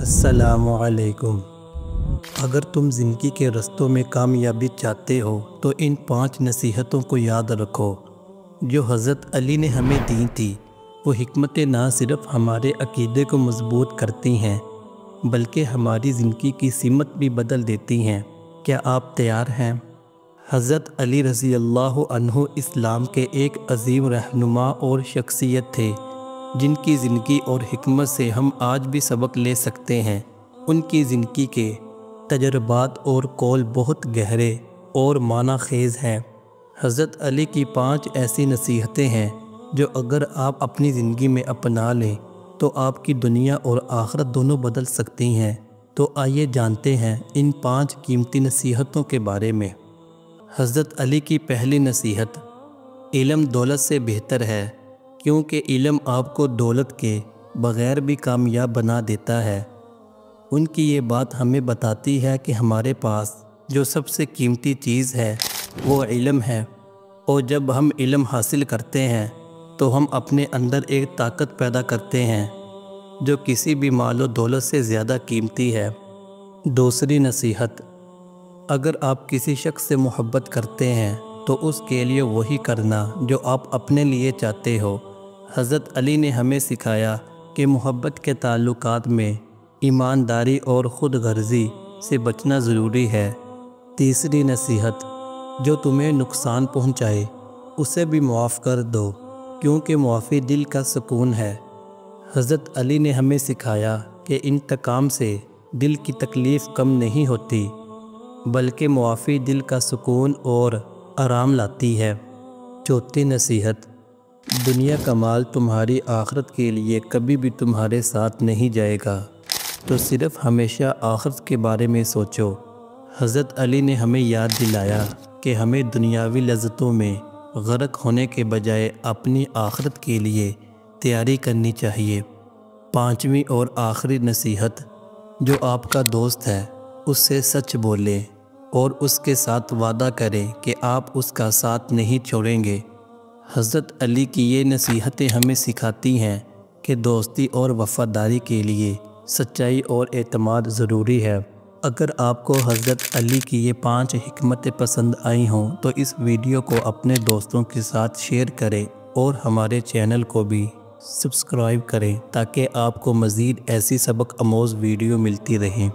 अस्सलामु अलैकुम। अगर तुम ज़िंदगी के रस्तों में कामयाबी चाहते हो तो इन 5 नसीहतों को याद रखो जो हज़रत अली ने हमें दी थी। वो हिकमतें ना सिर्फ़ हमारे अक़ीदे को मजबूत करती हैं बल्कि हमारी ज़िंदगी की सिमत भी बदल देती हैं। क्या आप तैयार हैं? हज़रत अली रज़ी अल्लाह अन्हु इस्लाम के एक अजीम रहनुमा और शख्सियत थे जिनकी ज़िंदगी और हिकमत से हम आज भी सबक ले सकते हैं। उनकी ज़िंदगी के तजर्बात और कौल बहुत गहरे और माना खेज़ हैं। हज़रत अली की 5 ऐसी नसीहतें हैं जो अगर आप अपनी ज़िंदगी में अपना लें तो आपकी दुनिया और आखिरत दोनों बदल सकती हैं। तो आइए जानते हैं इन 5 कीमती नसीहतों के बारे में। हज़रत अली की पहली नसीहत, इल्म दौलत से बेहतर है, क्योंकि इल्म आपको दौलत के बग़ैर भी कामयाब बना देता है। उनकी ये बात हमें बताती है कि हमारे पास जो सबसे कीमती चीज़ है वो इल्म है, और जब हम इल्म हासिल करते हैं तो हम अपने अंदर एक ताकत पैदा करते हैं जो किसी भी माल और दौलत से ज़्यादा कीमती है। दूसरी नसीहत, अगर आप किसी शख्स से मोहब्बत करते हैं तो उसके लिए वही करना जो आप अपने लिए चाहते हो। हज़रत अली ने हमें सिखाया कि मोहब्बत के ताल्लुकात में ईमानदारी और ख़ुद गर्ज़ी से बचना ज़रूरी है। तीसरी नसीहत, जो तुम्हें नुकसान पहुँचाए उसे भी मुआफ़ कर दो, क्योंकि मुआफ़ी दिल का सुकून है। हज़रत अली ने हमें सिखाया कि इंतकाम से दिल की तकलीफ़ कम नहीं होती बल्कि मुआफ़ी दिल का सुकून और आराम लाती है। चौथी नसीहत, दुनिया का माल तुम्हारी आखिरत के लिए कभी भी तुम्हारे साथ नहीं जाएगा, तो सिर्फ़ हमेशा आखिरत के बारे में सोचो। हज़रत अली ने हमें याद दिलाया कि हमें दुनियावी लज़्ज़तों में गर्क होने के बजाय अपनी आखिरत के लिए तैयारी करनी चाहिए। पाँचवीं और आखिरी नसीहत, जो आपका दोस्त है उससे सच बोलें और उसके साथ वादा करें कि आप उसका साथ नहीं छोड़ेंगे। हज़रत अली की ये नसीहतें हमें सिखाती हैं कि दोस्ती और वफ़ादारी के लिए सच्चाई और एतमाद ज़रूरी है। अगर आपको हज़रत अली की ये 5 हिकमतें पसंद आई हों तो इस वीडियो को अपने दोस्तों के साथ शेयर करें और हमारे चैनल को भी सब्सक्राइब करें ताकि आपको मज़ीद ऐसी सबक आमोज़ वीडियो मिलती रहें।